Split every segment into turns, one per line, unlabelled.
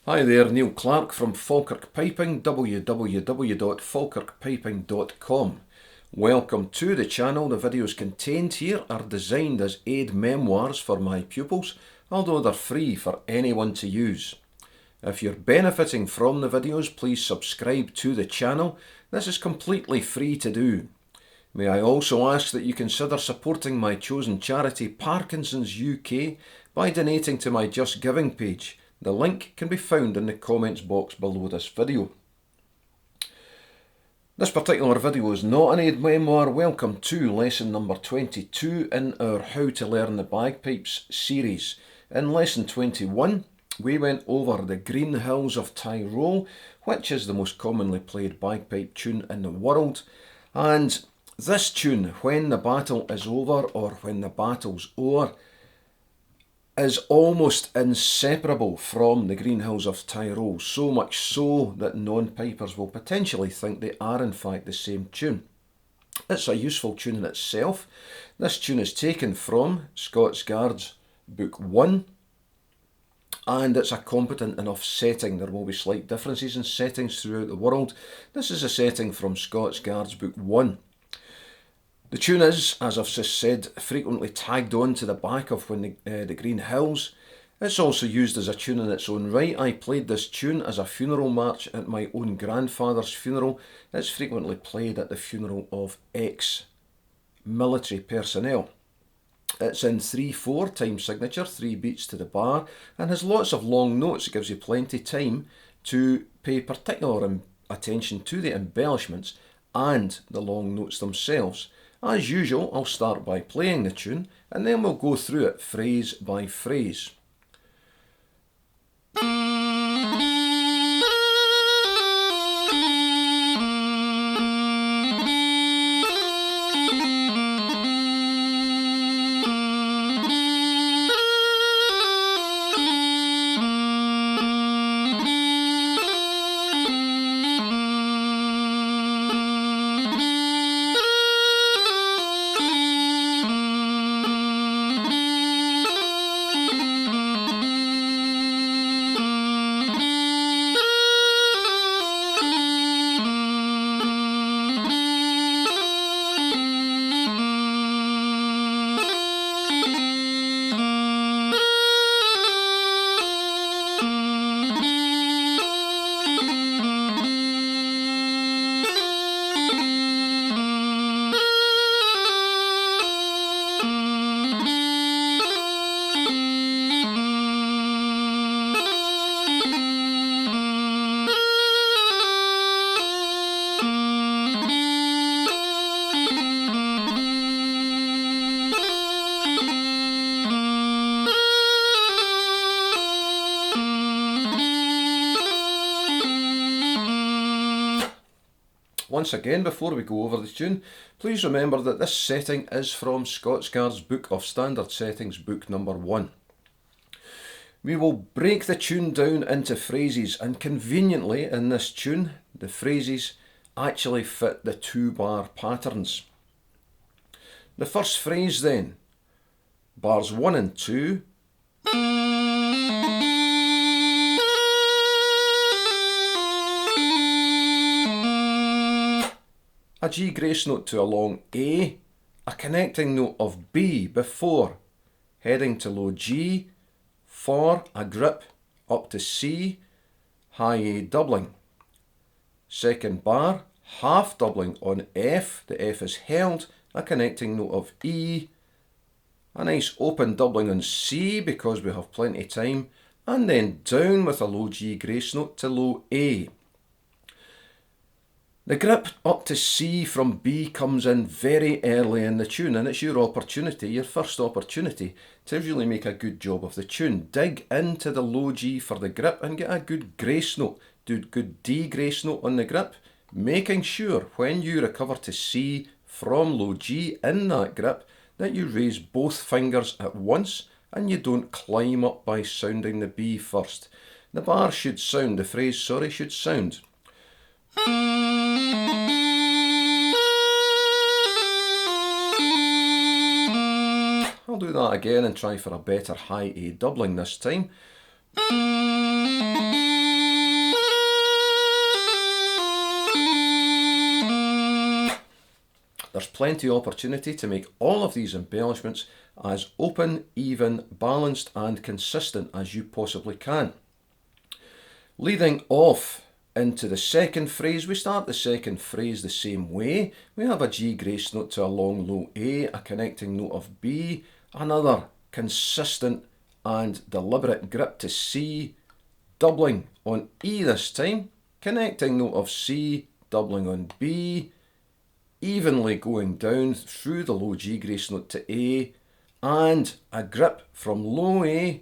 Hi there, Neil Clark from Falkirk Piping, www.falkirkpiping.com. Welcome to the channel. The videos contained here are designed as aid memoirs for my pupils, although they're free for anyone to use. If you're benefiting from the videos, please subscribe to the channel. This is completely free to do. May I also ask that you consider supporting my chosen charity, Parkinson's UK, by donating to my Just Giving page. The link can be found in the comments box below this video. This particular video is not an aid memoir. Welcome to lesson number 22 in our How to Learn the Bagpipes series. In lesson 21, we went over the Green Hills of Tyrol, which is the most commonly played bagpipe tune in the world. And this tune, When the Battle is Over or When the Battle's O'er, is almost inseparable from the Green Hills of Tyrol, so much so that non-pipers will potentially think they are in fact the same tune. It's a useful tune in itself. This tune is taken from Scots Guards Book 1, and it's a competent enough setting. There will be slight differences in settings throughout the world. This is a setting from Scots Guards Book 1. The tune is, as I've just said, frequently tagged on to the back of When the Green Hills. It's also used as a tune in its own right. I played this tune as a funeral march at my own grandfather's funeral. It's frequently played at the funeral of ex-military personnel. It's in 3/4 time signature, 3 beats to the bar, and has lots of long notes. It gives you plenty time to pay particular attention to the embellishments and the long notes themselves. As usual, I'll start by playing the tune and then we'll go through it phrase by phrase. Once again, before we go over the tune, please remember that this setting is from Scots Guards Book of Standard Settings, book number 1. We will break the tune down into phrases, and conveniently in this tune, the phrases actually fit the 2-bar patterns. The first phrase then, bars 1 and 2, a G grace note to a long A, a connecting note of B before, heading to low G, for a grip up to C, high A doubling. Second bar, half doubling on F, the F is held, a connecting note of E, a nice open doubling on C because we have plenty of time, and then down with a low G grace note to low A. The grip up to C from B comes in very early in the tune, and it's your opportunity, your first opportunity, to really make a good job of the tune. Dig into the low G for the grip and get a good grace note. Do good D grace note on the grip, making sure when you recover to C from low G in that grip that you raise both fingers at once and you don't climb up by sounding the B first. The bar should sound, the phrase, should sound. I'll do that again and try for a better high A doubling this time. plenty of opportunity to make all of these embellishments as open, even, balanced and consistent as you possibly can. Leading off into the second phrase, we start the second phrase the same way. We have a G grace note to a long low A, a connecting note of B, another consistent and deliberate grip to C, doubling on E this time, connecting note of C, doubling on B, evenly going down through the low G grace note to A, and a grip from low A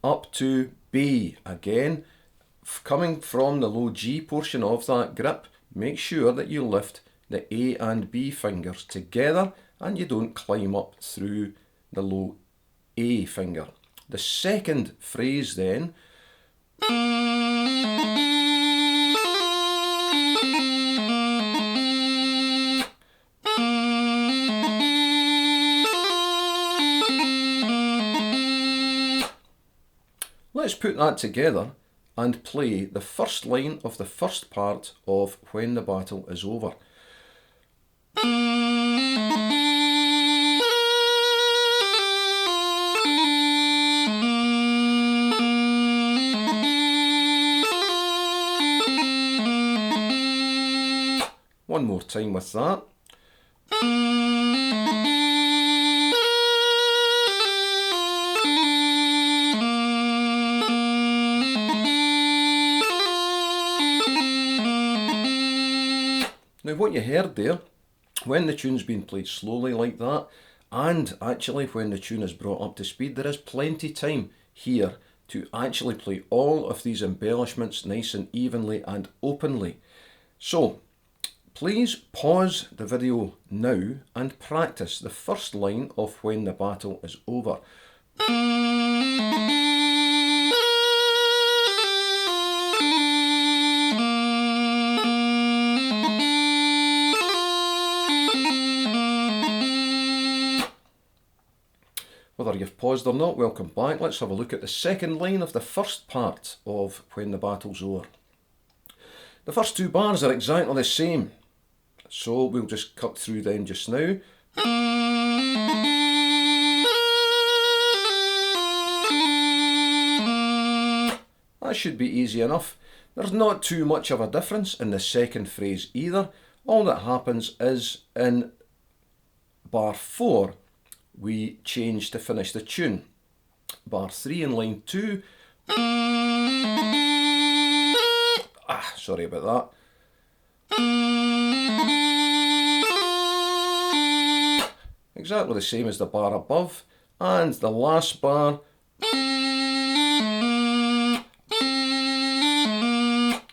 up to B. Again, coming from the low G portion of that grip, make sure that you lift the A and B fingers together and you don't climb up through the low A finger. The second phrase then, let's put that together and play the first line of the first part of When the Battle is Over. One more time with that. Now what you heard there, when the tune's been played slowly like that, and actually when the tune is brought up to speed, there is plenty time here to actually play all of these embellishments nice and evenly and openly. So please pause the video now and practice the first line of When the Battle is Over. Whether you've paused or not, welcome back. Let's have a look at the second line of the first part of When the Battle's Over. The first two bars are exactly the same, so we'll just cut through them just now. That should be easy enough. There's not too much of a difference in the second phrase either. All that happens is in bar 4, we change to finish the tune. Bar 3 in line 2. Sorry about that. Exactly the same as the bar above. And the last bar,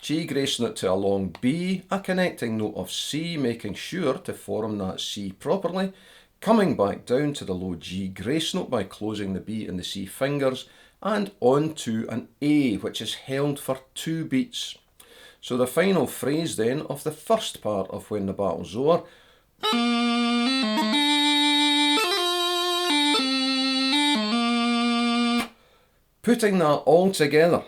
G grace note to a long B, a connecting note of C, making sure to form that C properly, coming back down to the low G grace note by closing the B and the C fingers, and on to an A, which is held for 2 beats. So the final phrase then of the first part of When the Battle's Over. Putting that all together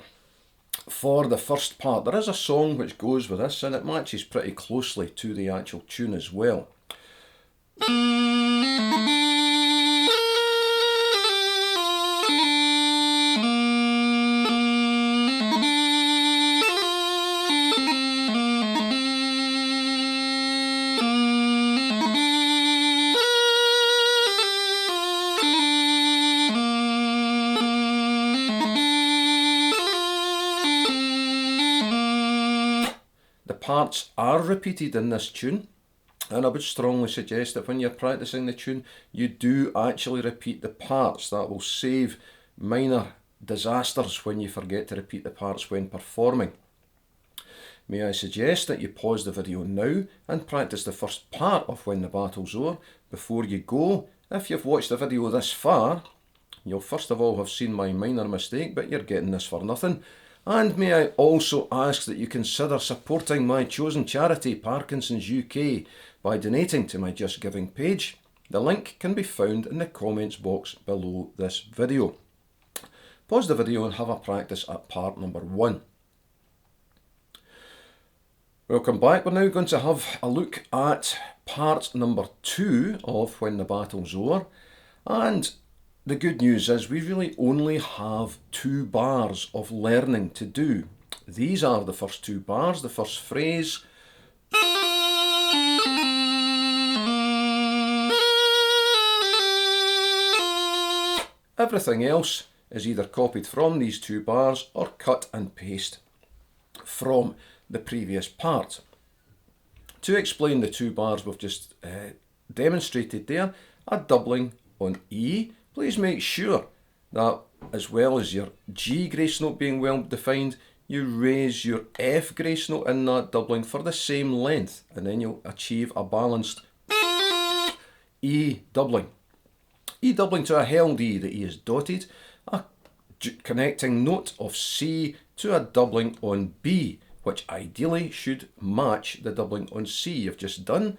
for the first part, there is a song which goes with this and it matches pretty closely to the actual tune as well. Parts are repeated in this tune, and I would strongly suggest that when you're practicing the tune you do actually repeat the parts. That will save minor disasters when you forget to repeat the parts when performing. May I suggest that you pause the video now and practice the first part of When the Battle's Over before you go. If you've watched the video this far, you'll first of all have seen my minor mistake, but you're getting this for nothing. And may I also ask that you consider supporting my chosen charity, Parkinson's UK, by donating to my Just Giving page. The link can be found in the comments box below this video. Pause the video and have a practice at part number 1. Welcome back. We're now going to have a look at part number 2 of When the Battle's Over. And the good news is we really only have 2 bars of learning to do. These are the first 2 bars, the first phrase. Everything else is either copied from these 2 bars or cut and paste from the previous part. To explain the 2 bars we've just demonstrated there, a doubling on E. Please make sure that as well as your G grace note being well defined, you raise your F grace note in that doubling for the same length, and then you'll achieve a balanced E doubling. E doubling to a held E, the E is dotted, a connecting note of C to a doubling on B, which ideally should match the doubling on C you've just done.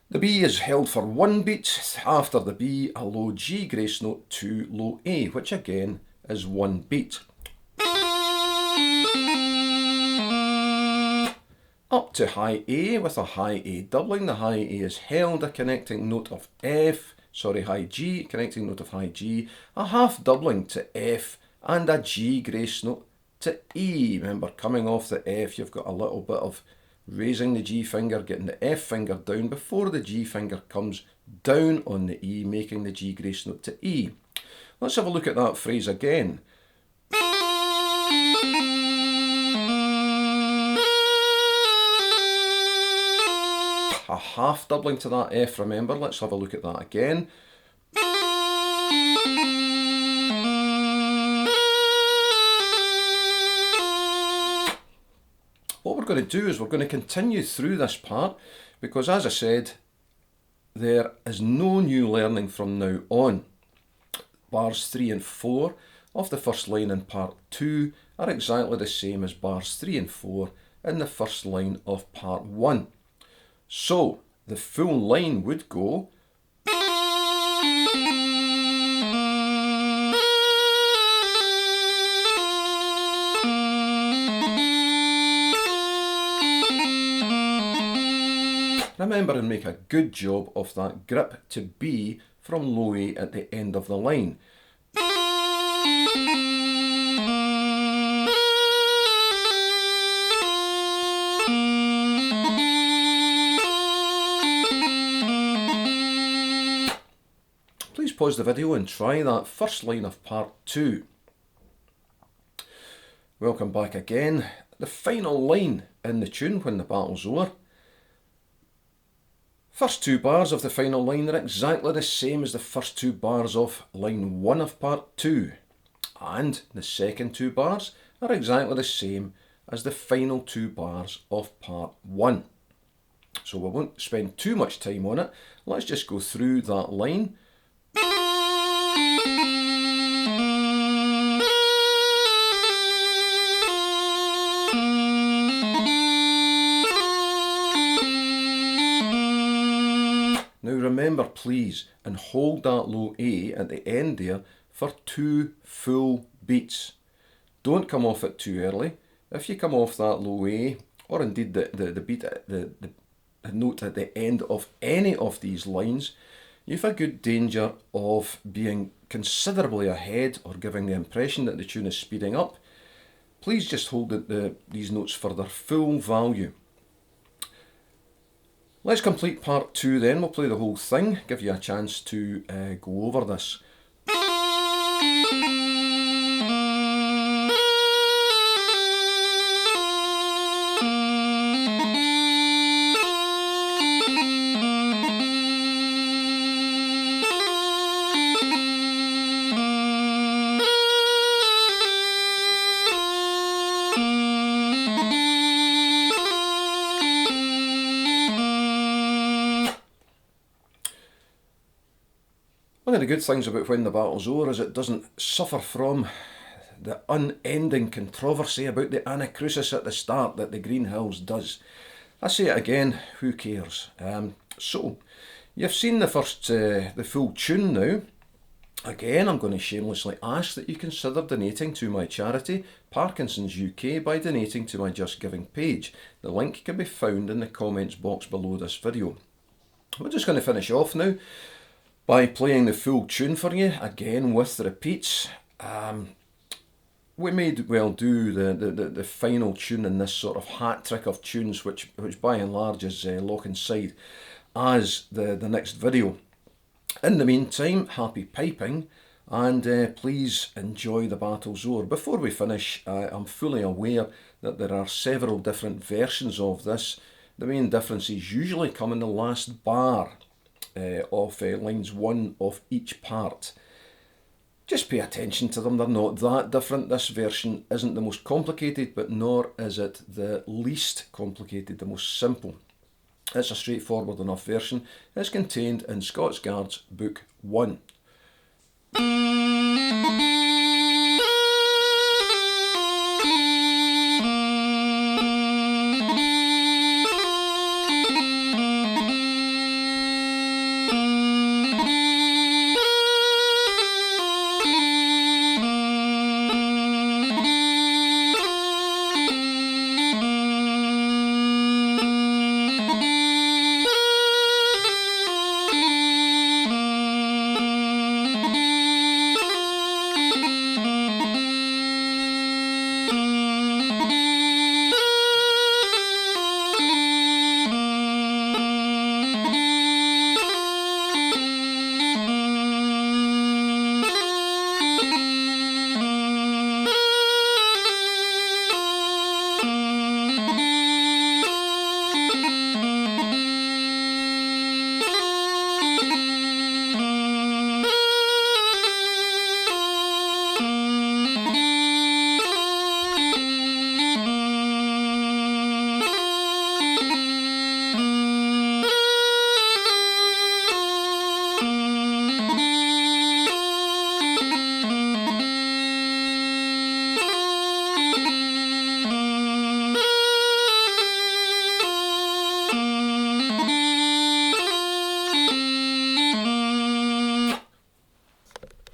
The B is held for 1 beat, after the B a low G grace note to low A, which again is 1 beat. Up to high A with a high A doubling. The high A is held, a connecting note of high G, connecting note of high G, a half doubling to F and a G grace note to E. Remember, coming off the F, you've got a little bit of raising the G finger, getting the F finger down before the G finger comes down on the E, making the G grace note to E. Let's have a look at that phrase again. A half doubling to that F, remember. Let's have a look at that again. What we're going to do is we're going to continue through this part because, as I said, there is no new learning from now on. Bars 3 and 4 of the first line in part 2 are exactly the same as bars 3 and 4 in the first line of part 1. So the full line would go . Remember and make a good job of that grip to B from low A at the end of the line. Please pause the video and try that first line of part 2. Welcome back again. The final line in the tune When the Battle's Over. First 2 bars of the final line are exactly the same as the first 2 bars of line 1 of part 2. And the second 2 bars are exactly the same as the final 2 bars of part 1. So we won't spend too much time on it. Let's just go through that line. Now remember, please, and hold that low A at the end there for 2 full beats. Don't come off it too early. If you come off that low A, or indeed the beat, the note at the end of any of these lines, you've a good danger of being considerably ahead or giving the impression that the tune is speeding up. Please just hold these notes for their full value. Let's complete part 2 then. We'll play the whole thing, give you a chance to go over this. One of the good things about When the Battle's Over is it doesn't suffer from the unending controversy about the anacrusis at the start that the Green Hills does. I say it again, who cares? So, you've seen the full tune now. Again, I'm going to shamelessly ask that you consider donating to my charity, Parkinson's UK by donating to my Just Giving page. The link can be found in the comments box below this video. We're just going to finish off now by playing the full tune for you, again with the repeats. We may well do the final tune in this sort of hat trick of tunes, which by and large is Loch and Side, as the next video. In the meantime, happy piping, and please enjoy the Battle's O'er. Before we finish, I'm fully aware that there are several different versions of this. The main differences usually come in the last bar of lines 1 of each part. Just pay attention to them, they're not that different. This version isn't the most complicated, but nor is it the least complicated, the most simple. It's a straightforward enough version. It's contained in Scots Guards Book 1.